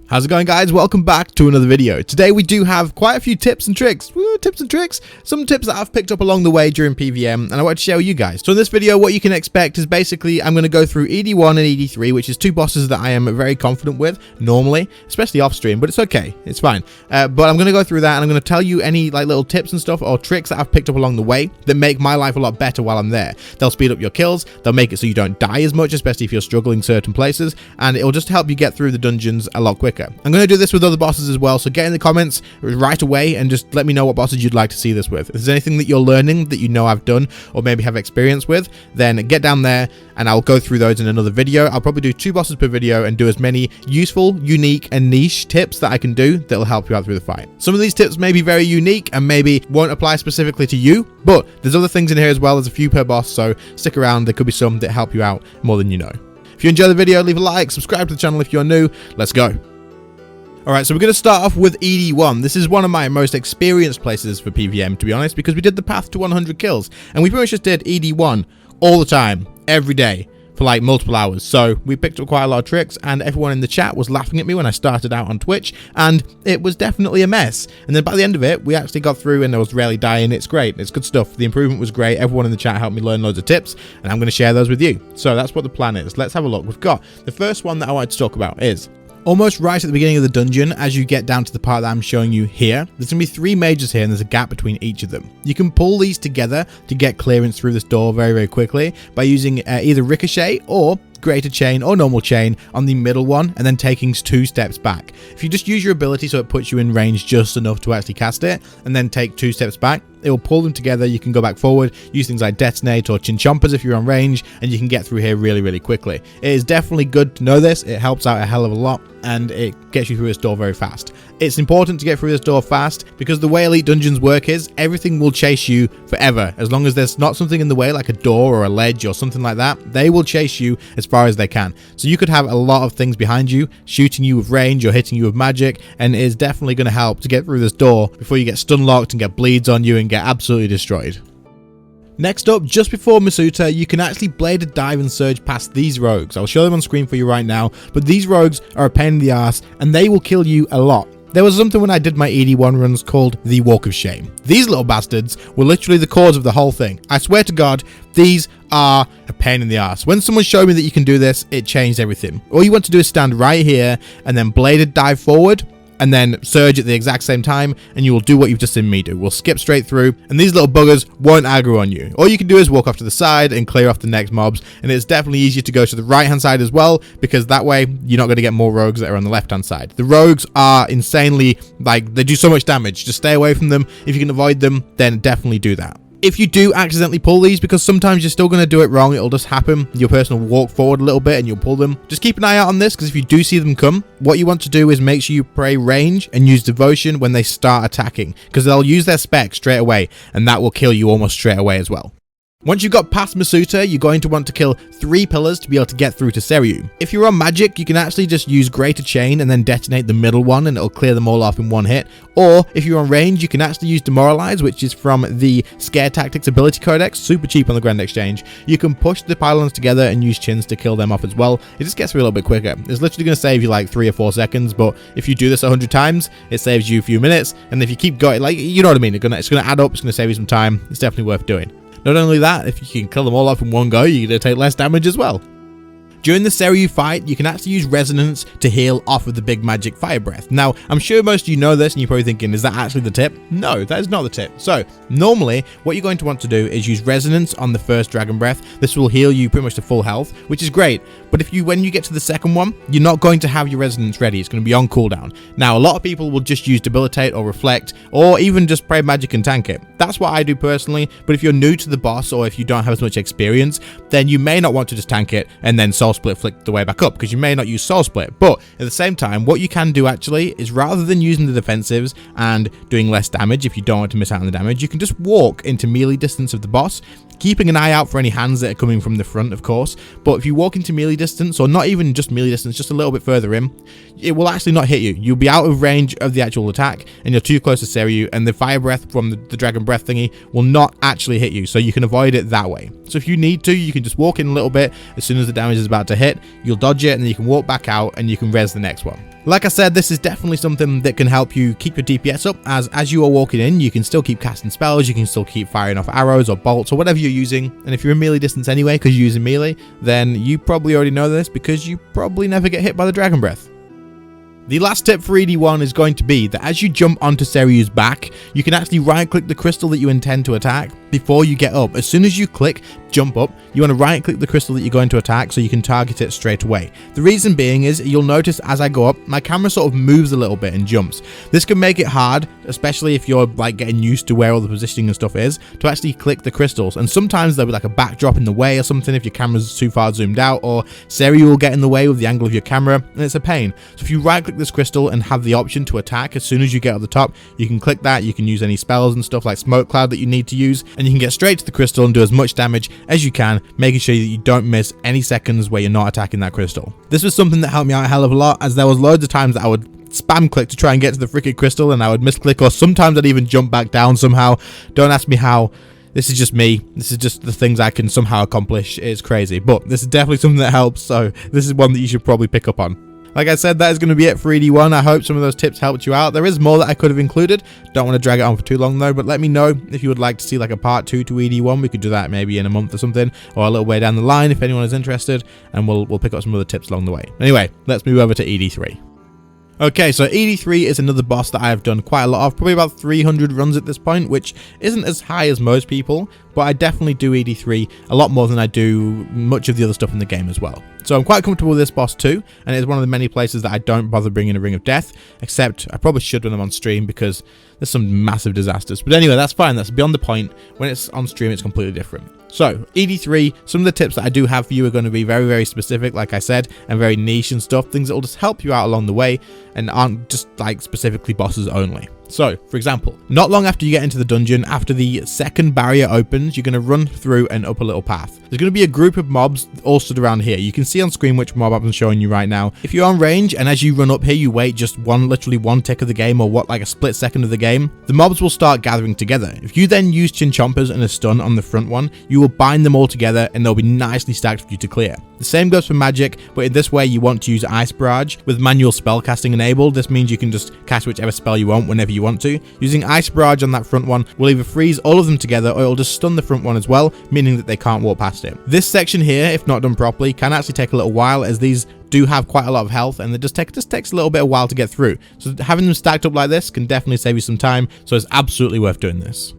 How's it going, guys? Welcome back to another video. Today we do have quite a few tips and tricks. Some tips that I've picked up along the way during PvM, and I want to share with you guys. So in this video, what you can expect is basically I'm going to go through ED1 and ED3, which is two bosses that I am very confident with normally, especially off stream, but it's okay. It's fine. But I'm going to go through that, and I'm going to tell you any little tips and stuff or tricks that I've picked up along the way that make my life a lot better while I'm there. They'll speed up your kills. They'll make it so you don't die as much, especially if you're struggling certain places, and it'll just help you get through the dungeons a lot quicker. I'm going to do this with other bosses as well, so get in the comments right away and just let me know what bosses you'd like to see this with. If there's anything that you're learning that you know I've done or maybe have experience with, then get down there and I'll go through those in another video. I'll probably do 2 bosses per video and do as many useful, unique, and niche tips that I can do that'll help you out through the fight. Some of these tips may be very unique and maybe won't apply specifically to you, but there's other things in here as well. There's a few per boss, so stick around. There could be some that help you out more than you know. If you enjoy the video, leave a like, subscribe to the channel if you're new. Let's go. Alright, so we're going to start off with ED1. This is one of my most experienced places for PvM, to be honest, because we did the path to 100 kills. And we pretty much just did ED1 all the time, every day, for like multiple hours. So we picked up quite a lot of tricks, and everyone in the chat was laughing at me when I started out on Twitch, and it was definitely a mess. And then by the end of it, we actually got through and I was rarely dying. It's great. It's good stuff. The improvement was great. Everyone in the chat helped me learn loads of tips, and I'm going to share those with you. So that's what the plan is. Let's have a look. We've got the first one that I wanted to talk about is almost right at the beginning of the dungeon, as you get down to the part that I'm showing you here, there's going to be 3 mages here and there's a gap between each of them. You can pull these together to get clearance through this door very, very quickly by using either ricochet or greater chain or normal chain on the middle one and then taking 2 steps back. If you just use your ability so it puts you in range just enough to actually cast it and then take 2 steps back, it will pull them together. You can go back forward, use things like detonate or chinchompers if you're on range, and you can get through here really, really quickly. It is definitely good to know this. It helps out a hell of a lot and it gets you through this door very fast. It's important to get through this door fast because the way Elite Dungeons work is everything will chase you forever. As long as there's not something in the way like a door or a ledge or something like that, they will chase you as far as they can. So you could have a lot of things behind you shooting you with range or hitting you with magic, and it is definitely going to help to get through this door before you get stun locked and get bleeds on you and get absolutely destroyed. Next up, just before Masuta, you can actually bladed dive and surge past these rogues. I'll show them on screen for you right now, but these rogues are a pain in the ass and they will kill you a lot. There was something when I did my ED1 runs called the Walk of Shame. These little bastards were literally the cause of the whole thing. I swear to God, these are a pain in the ass. When someone showed me that you can do this, it changed everything. All you want to do is stand right here and then bladed dive forward and then surge at the exact same time, and you will do what you've just seen me do. We'll skip straight through, and these little buggers won't aggro on you. All you can do is walk off to the side and clear off the next mobs, and it's definitely easier to go to the right-hand side as well, because that way you're not going to get more rogues that are on the left-hand side. The rogues are insanely, they do so much damage. Just stay away from them. If you can avoid them, then definitely do that. If you do accidentally pull these, because sometimes you're still going to do it wrong, it'll just happen. Your person will walk forward a little bit and you'll pull them. Just keep an eye out on this, because if you do see them come, what you want to do is make sure you pray range and use devotion when they start attacking, because they'll use their spec straight away and that will kill you almost straight away as well. Once you've got past Masuta, you're going to want to kill 3 pillars to be able to get through to Seiryu. If you're on magic, you can actually just use greater chain and then detonate the middle one and it'll clear them all off in 1 hit. Or if you're on range, you can actually use demoralize, which is from the Scare Tactics ability codex, super cheap on the Grand Exchange. You can push the pylons together and use chins to kill them off as well. It just gets through a little bit quicker. It's literally going to save you like 3 or 4 seconds, but if you do this 100 times, it saves you a few minutes. And if you keep going, like, you know what I mean, it's going to add up, it's going to save you some time. It's definitely worth doing. Not only that, if you can kill them all off in 1 go, you're going to take less damage as well. During the Seiryu fight, you can actually use resonance to heal off of the big magic fire breath. Now, I'm sure most of you know this and you're probably thinking, is that actually the tip? No, that is not the tip. So, normally, what you're going to want to do is use resonance on the first dragon breath. This will heal you pretty much to full health, which is great. But when you get to the second one, you're not going to have your resonance ready. It's going to be on cooldown. Now, a lot of people will just use debilitate or reflect, or even just pray magic and tank it. That's what I do personally, but if you're new to the boss or if you don't have as much experience, then you may not want to just tank it and then soul split flick the way back up, because you may not use soul split. But at the same time, what you can do actually is, rather than using the defensives and doing less damage if you don't want to miss out on the damage, you can just walk into melee distance of the boss, keeping an eye out for any hands that are coming from the front, of course. But if you walk into melee distance, or not even just melee distance, just a little bit further in, it will actually not hit you. You'll be out of range of the actual attack and you're too close to Seiryu, and the fire breath from the dragon breath thingy will not actually hit you, so you can avoid it that way. So if you need to, you can just walk in a little bit. As soon as the damage is about to hit, you'll dodge it, and then you can walk back out and you can res the next one. Like I said, this is definitely something that can help you keep your DPS up, as you are walking in, you can still keep casting spells, you can still keep firing off arrows or bolts or whatever you're using. And if you're in melee distance anyway, because you're using melee, then you probably already know this because you probably never get hit by the dragon breath. The last tip for ED1 is going to be that as you jump onto Seryu's back, you can actually right click the crystal that you intend to attack before you get up. As soon as you click jump up, you want to right click the crystal that you're going to attack so you can target it straight away. The reason being is you'll notice as I go up, my camera sort of moves a little bit and jumps. This can make it hard, especially if you're like getting used to where all the positioning and stuff is, to actually click the crystals. And sometimes there'll be like a backdrop in the way or something if your camera's too far zoomed out, or Seryu will get in the way with the angle of your camera, and it's a pain. So if you right click this crystal and have the option to attack as soon as you get at the top, you can click that, you can use any spells and stuff like smoke cloud that you need to use, and you can get straight to the crystal and do as much damage as you can, making sure that you don't miss any seconds where you're not attacking that crystal. This was something that helped me out a hell of a lot, as there was loads of times that I would spam click to try and get to the freaking crystal and I would misclick, or sometimes I'd even jump back down somehow. Don't ask me how. This is just me. This is just the things I can somehow accomplish. It's crazy, but this is definitely something that helps, so this is one that you should probably pick up on. Like I said, that is going to be it for ED1. I hope some of those tips helped you out. There is more that I could have included. Don't want to drag it on for too long though, but let me know if you would like to see like a part 2 to ED1. We could do that maybe in a month or something, or a little way down the line if anyone is interested, and we'll pick up some other tips along the way. Anyway, let's move over to ED3. Okay, so ED3 is another boss that I have done quite a lot of, probably about 300 runs at this point, which isn't as high as most people, but I definitely do ED3 a lot more than I do much of the other stuff in the game as well. So I'm quite comfortable with this boss too, and it's one of the many places that I don't bother bringing a Ring of Death, except I probably should when I'm on stream because there's some massive disasters. But anyway, that's fine, that's beyond the point. When it's on stream, it's completely different. So, ED3, some of the tips that I do have for you are going to be very, very specific, like I said, and very niche and stuff, things that will just help you out along the way and aren't just like specifically bosses only. So, for example, not long after you get into the dungeon, after the second barrier opens, you're going to run through and up a little path. There's going to be a group of mobs all stood around here. You can see on screen which mob I'm showing you right now. If you're on range and as you run up here, you wait just literally one tick of the game, or like a split second of the game, the mobs will start gathering together. If you then use Chinchompers and a stun on the front one, you will bind them all together and they'll be nicely stacked for you to clear. The same goes for magic, but in this way you want to use Ice Barrage with manual spellcasting enabled. This means you can just cast whichever spell you want whenever you want to. Using Ice Barrage on that front one will either freeze all of them together or it'll just stun the front one as well, meaning that they can't walk past it. This section here, if not done properly, can actually take a little while, as these do have quite a lot of health and it just takes a little bit of while to get through. So having them stacked up like this can definitely save you some time, so it's absolutely worth doing this.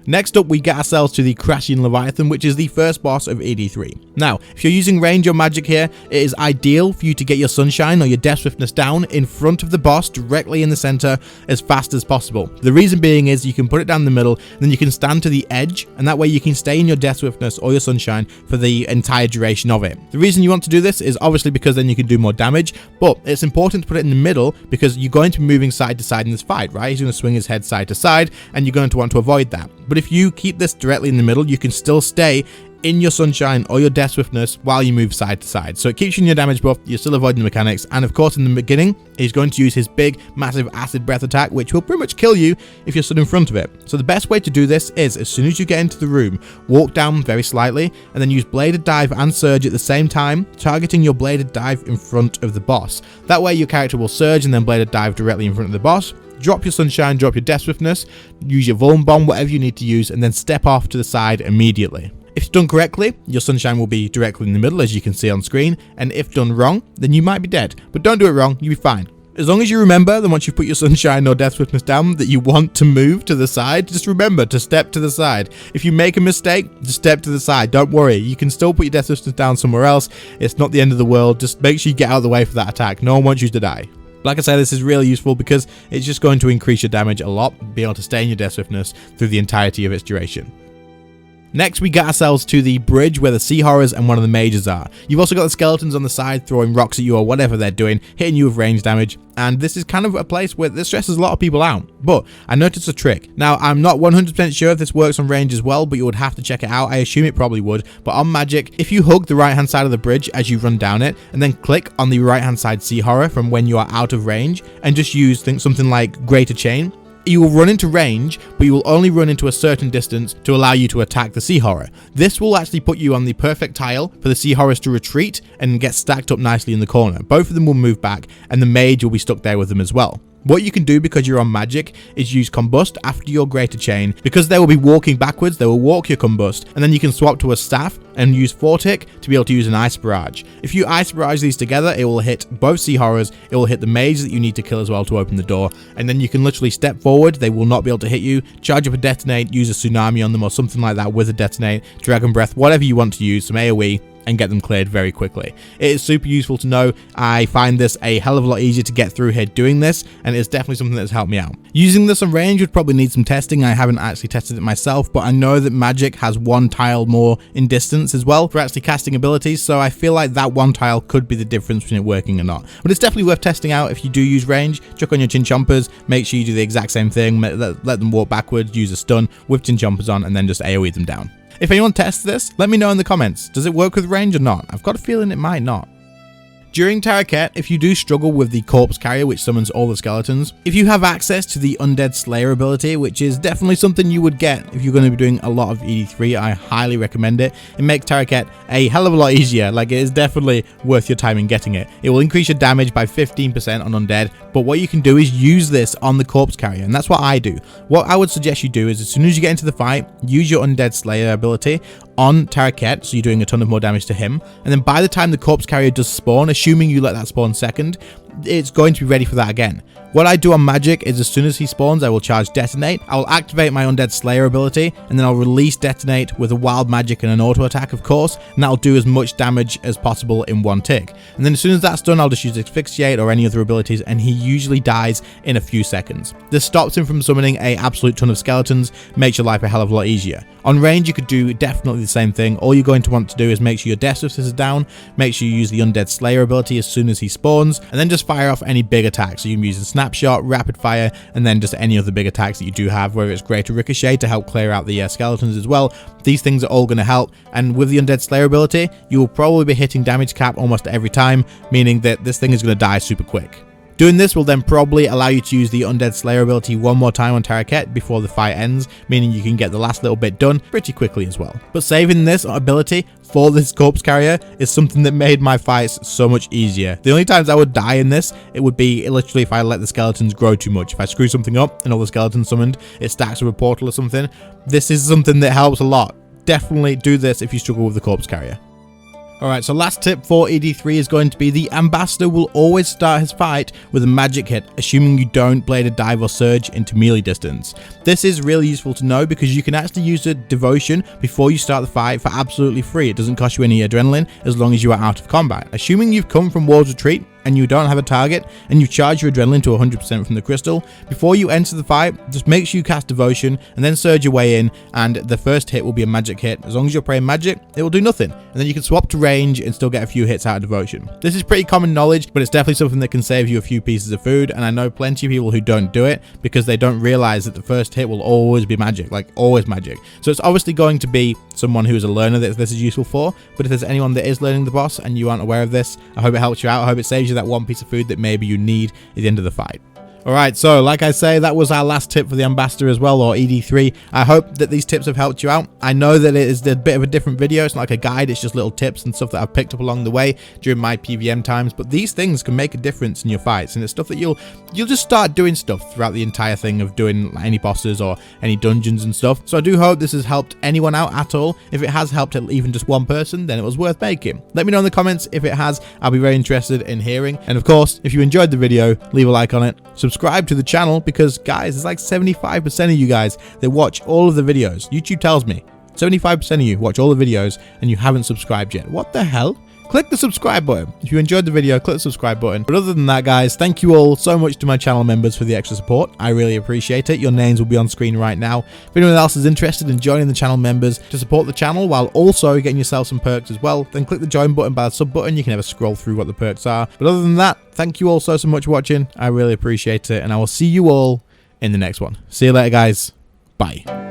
Next up, we get ourselves to the Crashing Leviathan, which is the first boss of ED3. Now, if you're using range or magic here, it is ideal for you to get your Sunshine or your Death Swiftness down in front of the boss, directly in the center, as fast as possible. The reason being is you can put it down the middle, then you can stand to the edge, and that way you can stay in your Death Swiftness or your Sunshine for the entire duration of it. The reason you want to do this is obviously because then you can do more damage, but it's important to put it in the middle because you're going to be moving side to side in this fight, right? He's going to swing his head side to side, and you're going to want to avoid that. But if you keep this directly in the middle, you can still stay in your Sunshine or your Death Swiftness while you move side to side. So it keeps you in your damage buff, you're still avoiding the mechanics, and of course in the beginning, he's going to use his big, massive Acid Breath attack, which will pretty much kill you if you're stood in front of it. So the best way to do this is, as soon as you get into the room, walk down very slightly, and then use Bladed Dive and Surge at the same time, targeting your Bladed Dive in front of the boss. That way your character will surge and then Bladed Dive directly in front of the boss. Drop your Sunshine, drop your Death Swiftness, use your Vuln Bomb, whatever you need to use, and then step off to the side immediately. If it's done correctly, your Sunshine will be directly in the middle, as you can see on screen, and if done wrong, then you might be dead. But don't do it wrong, you'll be fine. As long as you remember that once you put your Sunshine or Death Swiftness down that you want to move to the side, just remember to step to the side. If you make a mistake, just step to the side. Don't worry, you can still put your Death Swiftness down somewhere else. It's not the end of the world. Just make sure you get out of the way for that attack. No one wants you to die. Like I said, this is really useful because it's just going to increase your damage a lot, be able to stay in your Death Swiftness through the entirety of its duration. Next, we get ourselves to the bridge where the Sea Horrors and one of the mages are. You've also got the skeletons on the side throwing rocks at you or whatever they're doing, hitting you with range damage, and this is kind of a place where this stresses a lot of people out. But I noticed a trick. Now, I'm not 100% sure if this works on range as well, but you would have to check it out. I assume it probably would, but on magic, if you hug the right hand side of the bridge as you run down it, and then click on the right hand side Sea Horror from when you are out of range, and just use something like Greater Chain, You will run into range, but you will only run into a certain distance to allow you to attack the sea horror. This will actually put you on the perfect tile for the sea horrors to retreat and get stacked up nicely in the corner. Both of them will move back, and the mage will be stuck there with them as well. What you can do because you're on magic is use combust after your greater chain. Because they will be walking backwards, they will walk your combust, and then you can swap to a staff and use Fortic to be able to use an ice barrage. If you ice barrage these together, it will hit both sea horrors, it will hit the mage that you need to kill as well to open the door, and then you can literally step forward, they will not be able to hit you, charge up a detonate, use a tsunami on them or something like that with a detonate, dragon breath, whatever you want to use, some AoE, and get them cleared very quickly. It is super useful to know. I find this a hell of a lot easier to get through here doing this, and it's definitely something that's helped me out. Using this on range would probably need some testing. I haven't actually tested it myself, but I know that magic has one tile more in distance as well for actually casting abilities, so I feel like that one tile could be the difference between it working or not. But it's definitely worth testing out if you do use range. Chuck on your chin chompers, make sure you do the exact same thing, let them walk backwards, use a stun with chin chompers on, and then just AoE them down. If anyone tests this, let me know in the comments. Does it work with range or not? I've got a feeling it might not. During Taraket, if you do struggle with the corpse carrier which summons all the skeletons, if you have access to the Undead Slayer ability, which is definitely something you would get if you're going to be doing a lot of ED3, I highly recommend it. It makes Taraket a hell of a lot easier. Like, it is definitely worth your time in getting it. It will increase your damage by 15% on undead, but what you can do is use this on the corpse carrier, and that's what I do. What I would suggest you do is, as soon as you get into the fight, use your Undead Slayer ability on Taraket, so you're doing a ton of more damage to him, and then by the time the corpse carrier does spawn, assuming you let that spawn second, it's going to be ready for that again. What I do on magic is, as soon as he spawns, I will charge detonate, I will activate my Undead Slayer ability, and then I'll release detonate with a wild magic and an auto attack, of course, and that'll do as much damage as possible in one tick. And then as soon as that's done, I'll just use asphyxiate or any other abilities, and he usually dies in a few seconds. This stops him from summoning a absolute ton of skeletons, makes your life a hell of a lot easier. On range, you could do definitely the same thing. All you're going to want to do is make sure your death resistance is down, make sure you use the Undead Slayer ability as soon as he spawns, and then just fire off any big attacks. So you can use a snapshot, rapid fire, and then just any other big attacks that you do have, whether it's greater ricochet to help clear out the skeletons as well. These things are all going to help, and with the Undead Slayer ability, you will probably be hitting damage cap almost every time, meaning that this thing is going to die super quick. Doing this will then probably allow you to use the Undead Slayer ability one more time on Taraket before the fight ends, meaning you can get the last little bit done pretty quickly as well. But saving this ability for this corpse carrier is something that made my fights so much easier. The only times I would die in this, it would be literally if I let the skeletons grow too much. If I screw something up and all the skeletons summoned, it stacks with a portal or something. This is something that helps a lot. Definitely do this if you struggle with the corpse carrier. Alright, so last tip for ED3 is going to be the Ambassador will always start his fight with a magic hit, assuming you don't Bladed Dive or Surge into melee distance. This is really useful to know because you can actually use a Devotion before you start the fight for absolutely free. It doesn't cost you any adrenaline as long as you are out of combat. Assuming you've come from Ward's Retreat and you don't have a target and you charge your adrenaline to 100% from the crystal, before you enter the fight, just make sure you cast Devotion and then surge your way in, and the first hit will be a magic hit. As long as you're praying magic, it will do nothing, and then you can swap to range and still get a few hits out of Devotion. This is pretty common knowledge, but it's definitely something that can save you a few pieces of food, and I know plenty of people who don't do it because they don't realize that the first hit will always be magic, like always magic. So it's obviously going to be someone who is a learner that this is useful for, but if there's anyone that is learning the boss and you aren't aware of this, I hope it helps you out. I hope it saves you that one piece of food that maybe you need at the end of the fight. Alright, so like I say, that was our last tip for the Ambassador as well, or ED3. I hope that these tips have helped you out. I know that it is a bit of a different video. It's not like a guide, it's just little tips and stuff that I've picked up along the way during my PvM times, but these things can make a difference in your fights, and it's stuff that you'll just start doing stuff throughout the entire thing of doing any bosses or any dungeons and stuff. So I do hope this has helped anyone out at all. If it has helped even just one person, then it was worth making. Let me know in the comments if it has. I'll be very interested in hearing. And of course, if you enjoyed the video, leave a like on it. Subscribe to the channel because, guys, it's like 75% of you guys that watch all of the videos. YouTube tells me 75% of you watch all the videos and you haven't subscribed yet. What the hell? Click the subscribe button. If you enjoyed the video, click the subscribe button. But other than that, guys, thank you all so much to my channel members for the extra support. I really appreciate it. Your names will be on screen right now. If anyone else is interested in joining the channel members to support the channel while also getting yourself some perks as well, then click the join button by the sub button. You can have a scroll through what the perks are. But other than that, thank you all so much for watching. I really appreciate it, and I will see you all in the next one. See you later, guys. Bye.